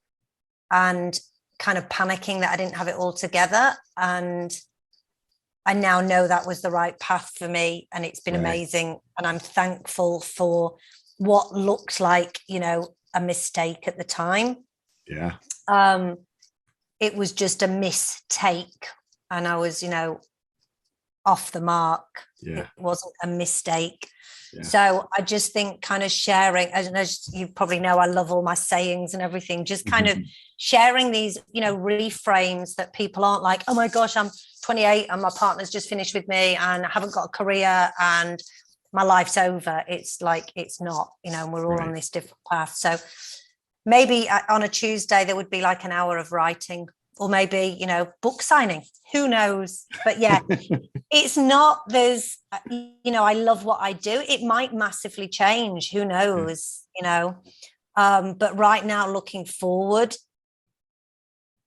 B: and kind of panicking that I didn't have it all together. And I now know that was the right path for me, and it's been amazing. And I'm thankful for what looked like, a mistake at the time.
A: Yeah.
B: It was just a mistake, and I was, off the mark.
A: Yeah.
B: It wasn't a mistake.
A: Yeah.
B: So I just think kind of sharing, as you probably know, I love all my sayings and everything, just kind of sharing these, reframes that people aren't like, oh my gosh, I'm 28 and my partner's just finished with me and I haven't got a career and my life's over. It's like, it's not, and we're all on this different path. So maybe on a Tuesday, there would be like an hour of writing, or maybe, book signing, who knows? But yeah, it's not, I love what I do. It might massively change, who knows, but right now, looking forward,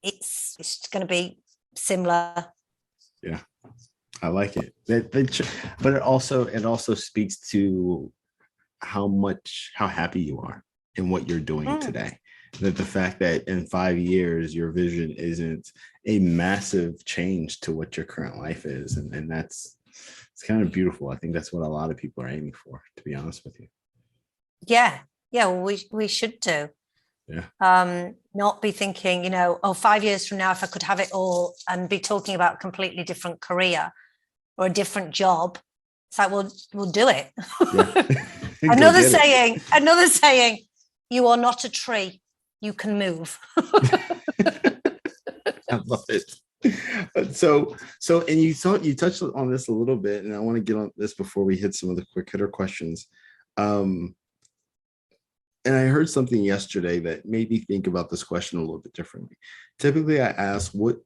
B: it's going to be similar.
A: Yeah, I like it. But it also speaks to how happy you are in what you're doing today. That the fact that in 5 years your vision isn't a massive change to what your current life is, and it's kind of beautiful. I think that's what a lot of people are aiming for, to be honest with you. Well,
B: we should do.
A: Yeah.
B: Not be thinking, 5 years from now, if I could have it all, and be talking about a completely different career or a different job. It's like, we'll do it. Yeah. Another saying, you are not a tree. You can move.
A: I love it. So, and you touched on this a little bit, and I want to get on this before we hit some of the quick hitter questions. And I heard something yesterday that made me think about this question a little bit differently. Typically, I ask, what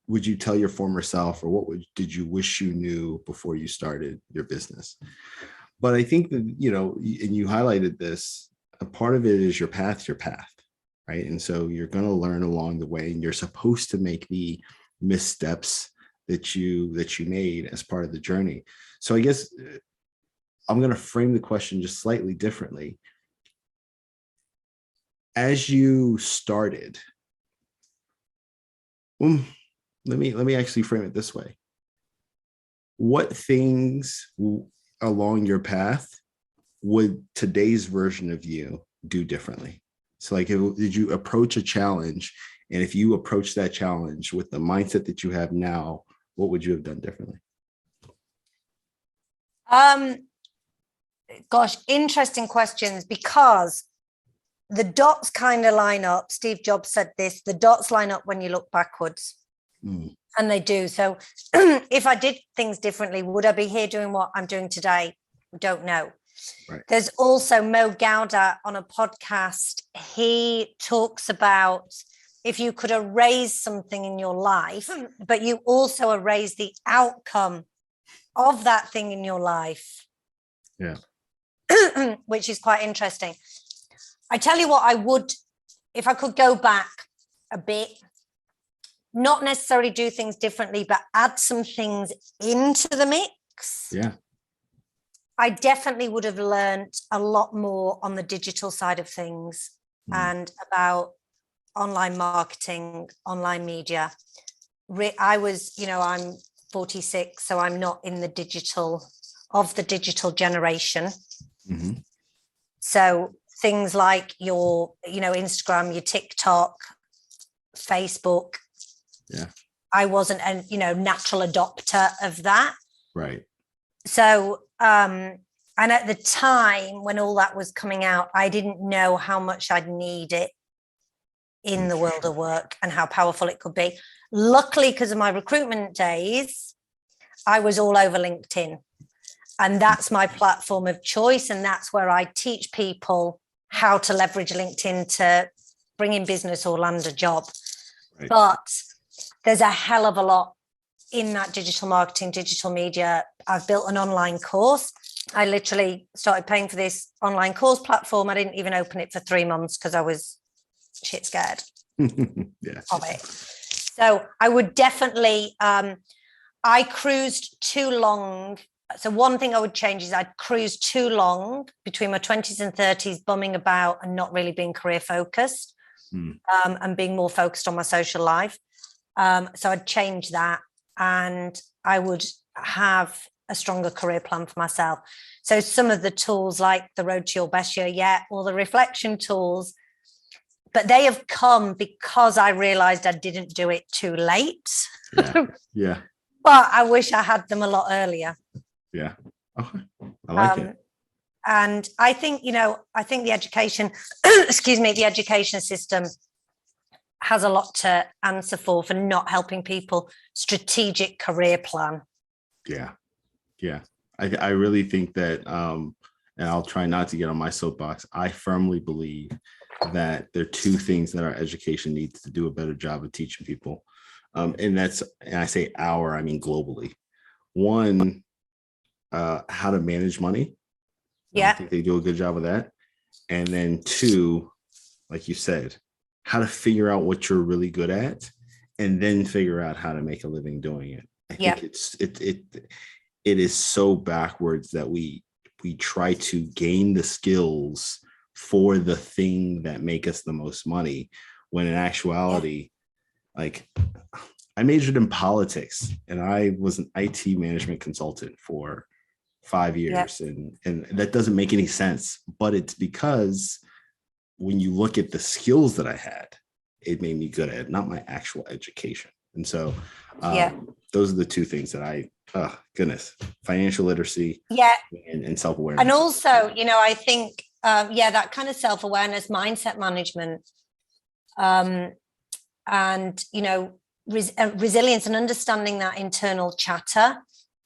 A: would you tell your former self, or did you wish you knew before you started your business? But I think that, and you highlighted this, a part of it is your path, right? And so you're going to learn along the way, and you're supposed to make the missteps that you made as part of the journey. So I guess I'm going to frame the question just slightly differently. As you started, let me actually frame it this way. What things along your path would today's version of you do differently? So like, did you approach a challenge? And if you approach that challenge with the mindset that you have now, what would you have done differently?
B: Gosh, interesting questions, because the dots kind of line up. Steve Jobs said this, the dots line up when you look backwards. And they do. So if I did things differently, would I be here doing what I'm doing today? Don't know.
A: Right.
B: There's also Mo Gauda on a podcast. He talks about if you could erase something in your life, but you also erase the outcome of that thing in your life.
A: Yeah.
B: Which is quite interesting. I tell you what, I would, if I could go back a bit, not necessarily do things differently, but add some things into the mix.
A: Yeah.
B: I definitely would have learned a lot more on the digital side of things and about online marketing, online media. I was, I'm 46, so I'm not in the digital generation. So things like your, Instagram, your TikTok, Facebook.
A: Yeah.
B: I wasn't a, natural adopter of that.
A: Right.
B: So, and at the time when all that was coming out, I didn't know how much I'd need it in the world of work and how powerful it could be. Luckily, because of my recruitment days, I was all over LinkedIn. And that's my platform of choice. And that's where I teach people how to leverage LinkedIn to bring in business or land a job. Right. But there's a hell of a lot in that digital marketing, digital media. I've built an online course. I literally started paying for this online course platform. I didn't even open it for 3 months because I was shit scared of it. So I would definitely, I cruised too long. So one thing I would change is I'd cruised too long between my 20s and 30s, bumming about and not really being career focused and being more focused on my social life. So I'd change that and I would have a stronger career plan for myself. So some of the tools like the Road to Your Best Year, or the reflection tools, but they have come because I realized I didn't do it too late.
A: Yeah.
B: But I wish I had them a lot earlier.
A: Yeah. Okay. I like it.
B: And I think, I think the education, the education system has a lot to answer for not helping people strategic career plan. Yeah.
A: Yeah. I really think that, and I'll try not to get on my soapbox, I firmly believe that there are two things that our education needs to do a better job of teaching people. And I say I mean globally. One, how to manage money. I think they do a good job of that. And then two, like you said, how to figure out what you're really good at and then figure out how to make a living doing it. I think it is so backwards that we try to gain the skills for the thing that make us the most money, when in actuality, like I majored in politics and I was an IT management consultant for 5 years. And that doesn't make any sense, but it's because when you look at the skills that I had, it made me good at it, not my actual education. And so those are the two things that financial literacy and self-awareness.
B: And also, I think, that kind of self-awareness, mindset management, and, resilience and understanding that internal chatter.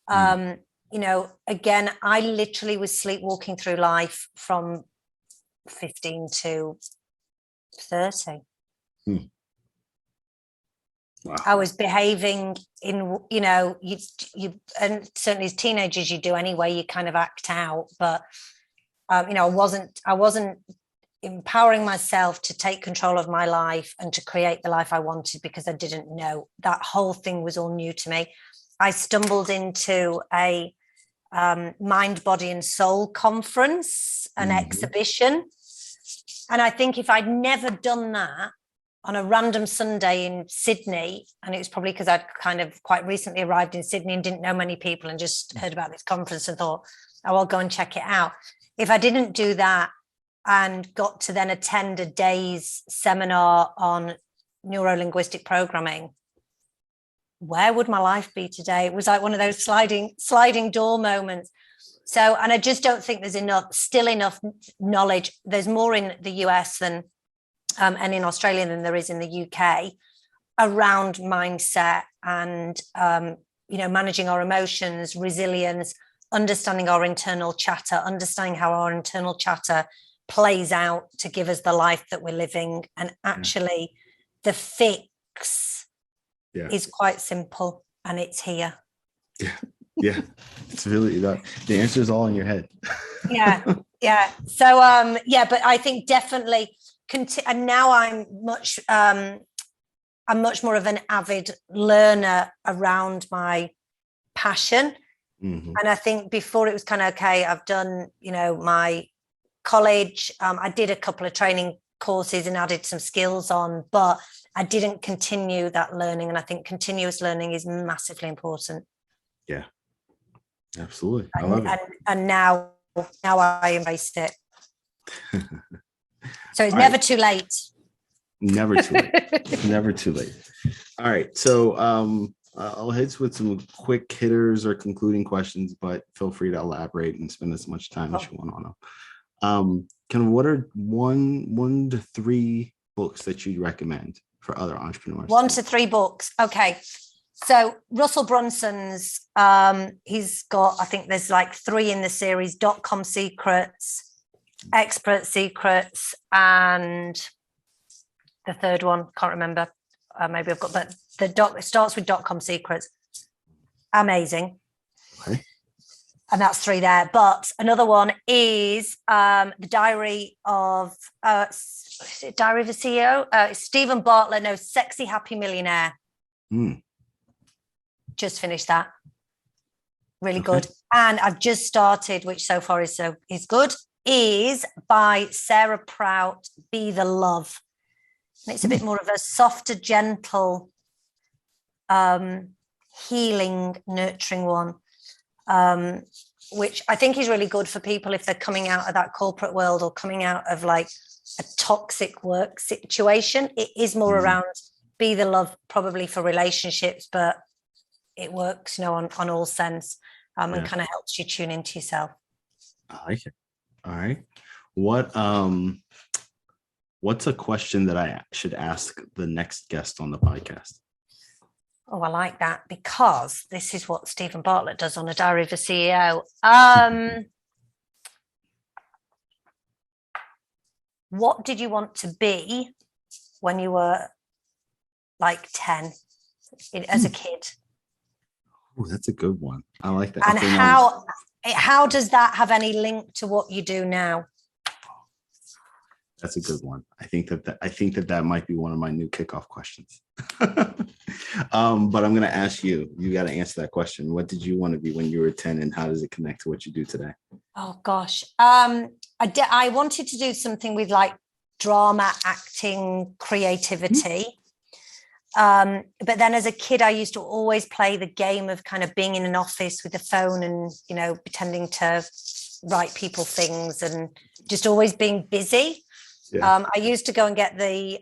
B: Again, I literally was sleepwalking through life from 15 to 30. Wow. I was behaving in, you and certainly as teenagers you do anyway, you kind of act out, but I wasn't empowering myself to take control of my life and to create the life I wanted because I didn't know. That whole thing was all new to me. I stumbled into a Mind, Body and Soul conference, an exhibition. And I think if I'd never done that on a random Sunday in Sydney, and it was probably because I'd kind of quite recently arrived in Sydney and didn't know many people and just heard about this conference and thought, oh, I'll go and check it out. If I didn't do that and got to then attend a day's seminar on neuro-linguistic programming, where would my life be today? It was like one of those sliding door moments. So, and I just don't think there's still enough knowledge. There's more in the US than and in Australia than there is in the UK around mindset and managing our emotions, resilience, understanding our internal chatter, understanding how our internal chatter plays out to give us the life that we're living. And actually the fix is quite simple, and it's here.
A: Yeah, it's really that the answer is all in your head.
B: Yeah. So but I think definitely and now I'm much more of an avid learner around my passion. And I think before it was kind of okay, I've done my college, I did a couple of training courses and added some skills on, but I didn't continue that learning. And I think continuous learning is massively important. Yeah,
A: absolutely. I love it.
B: And now I embrace it. So it's never too late.
A: Never too late. Never too late. All right. So I'll hit with some quick hitters or concluding questions, but feel free to elaborate and spend as much time as you want on them. What are one to three books that you'd recommend for other entrepreneurs? 1 to 3 books.
B: Okay. So Russell Brunson's, he's got, I think there's like 3 in the series: .com Secrets, Expert Secrets, and the third one, can't remember. Maybe I've got, but it starts with .com Secrets. Amazing.
A: Okay.
B: And that's 3 there. But another one is the Diary of Diary of a CEO. Stephen Bartlett, Sexy Happy Millionaire. Just finished that. Really good. And I've just started, which so far is good, is by Sarah Prout, Be the Love. And it's a bit more of a softer, gentle, healing, nurturing one, which I think is really good for people if they're coming out of that corporate world or coming out of like a toxic work situation. It is more around Be the Love, probably for relationships, but it works, on all sense, and kind of helps you tune into yourself.
A: I like it. All right. What's a question that I should ask the next guest on the podcast?
B: Oh, I like that, because this is what Stephen Bartlett does on A Diary of a CEO. What did you want to be when you were like 10 as a kid?
A: Oh, that's a good one. I like that.
B: And how does that have any link to what you do now?
A: That's a good one. I think that might be one of my new kickoff questions. But I'm going to ask you. You got to answer that question. What did you want to be when you were 10, and how does it connect to what you do today?
B: Oh gosh, I wanted to do something with like drama, acting, creativity. But then as a kid, I used to always play the game of kind of being in an office with a phone and, pretending to write people things and just always being busy. Yeah. I used to go and get the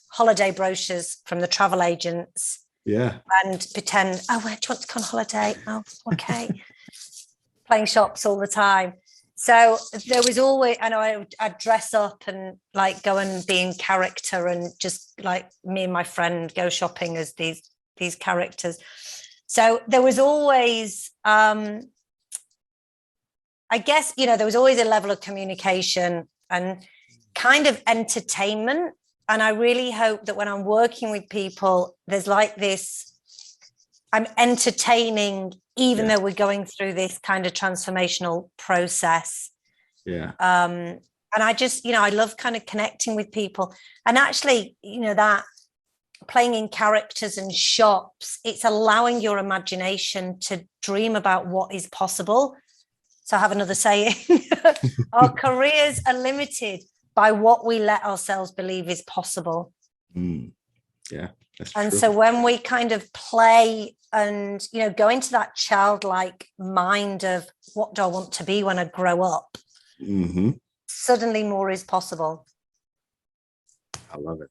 B: holiday brochures from the travel agents. Yeah. And pretend, where do you want to go on holiday? Oh, okay. Playing shops all the time. So there was always, I know I'd dress up and like go and be in character, and just like me and my friend go shopping as these characters. So there was always, I guess, there was always a level of communication and kind of entertainment. And I really hope that when I'm working with people, there's like this, I'm entertaining, even though we're going through this kind of transformational process. Yeah. And I just, I love kind of connecting with people. And actually, that playing in characters and shops, it's allowing your imagination to dream about what is possible. So I have another saying, our careers are limited by what we let ourselves believe is possible.
A: Yeah, that's
B: and
A: true.
B: So when we kind of play and, go into that childlike mind of what do I want to be when I grow up, suddenly more is possible.
A: I love it.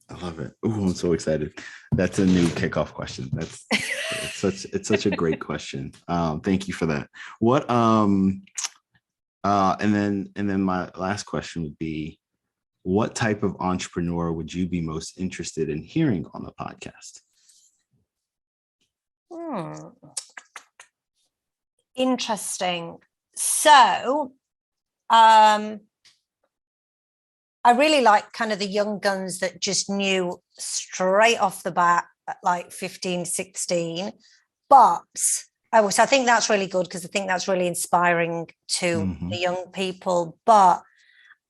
A: Oh, I'm so excited. That's a new kickoff question. It's such a great question. Thank you for that. What and then my last question would be, what type of entrepreneur would you be most interested in hearing on the podcast?
B: Interesting. So I really like kind of the young guns that just knew straight off the bat at like 15, 16. But so I think that's really good, because I think that's really inspiring to the young people. But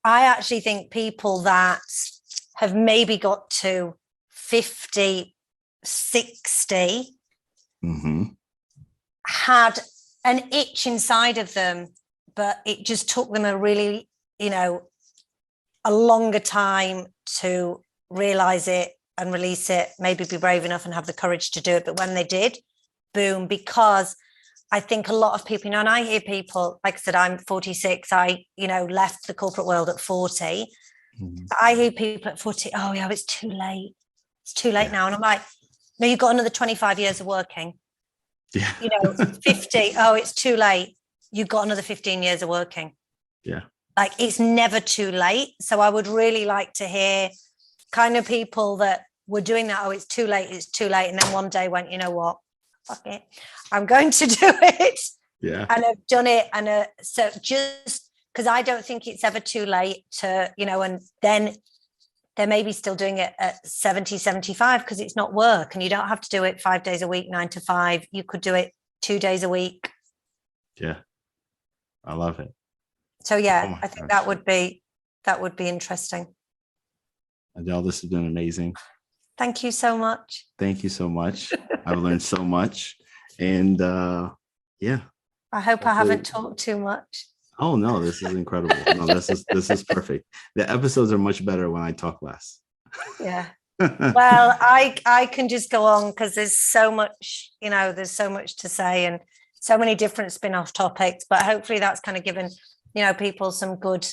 B: I actually think people that have maybe got to 50, 60 had an itch inside of them, but it just took them a really, a longer time to realize it and release it, maybe be brave enough and have the courage to do it. But when they did, boom, because I think a lot of people, and I hear people, like I said, I'm 46, I, left the corporate world at 40. I hear people at 40, oh yeah, it's too late. It's too late now. And I'm like, no, you've got another 25 years of working. 50, oh, it's too late. You've got another 15 years of working.
A: Yeah.
B: Like, it's never too late. So I would really like to hear kind of people that were doing that. Oh, it's too late. And then one day went, you know what? Fuck it. I'm going to do it.
A: Yeah.
B: And I've done it. And so just because I don't think it's ever too late to, and then they're maybe still doing it at 70, 75, because it's not work. And you don't have to do it 5 days a week, 9 to 5. You could do it 2 days a week.
A: Yeah. I love it.
B: So yeah, I think that would be interesting.
A: Adele, this has been amazing.
B: Thank you so much.
A: Thank you so much. I've learned so much. And yeah.
B: I hope I haven't talked too much.
A: Oh no, this is incredible. No, this is perfect. The episodes are much better when I talk less.
B: Yeah. Well, I can just go on, because there's so much, there's so much to say and so many different spin-off topics, but hopefully that's kind of given people some good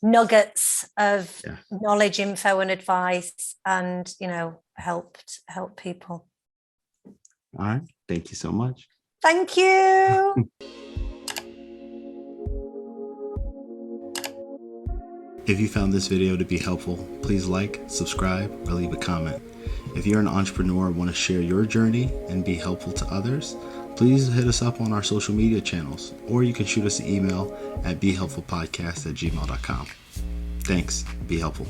B: nuggets of knowledge, info and advice, and helped people.
A: All right, thank you so much.
B: Thank you.
A: If you found this video to be helpful, please like, subscribe, or leave a comment. If you're an entrepreneur and want to share your journey and be helpful to others, please hit us up on our social media channels, or you can shoot us an email at behelpfulpodcast@gmail.com. Thanks. Be helpful.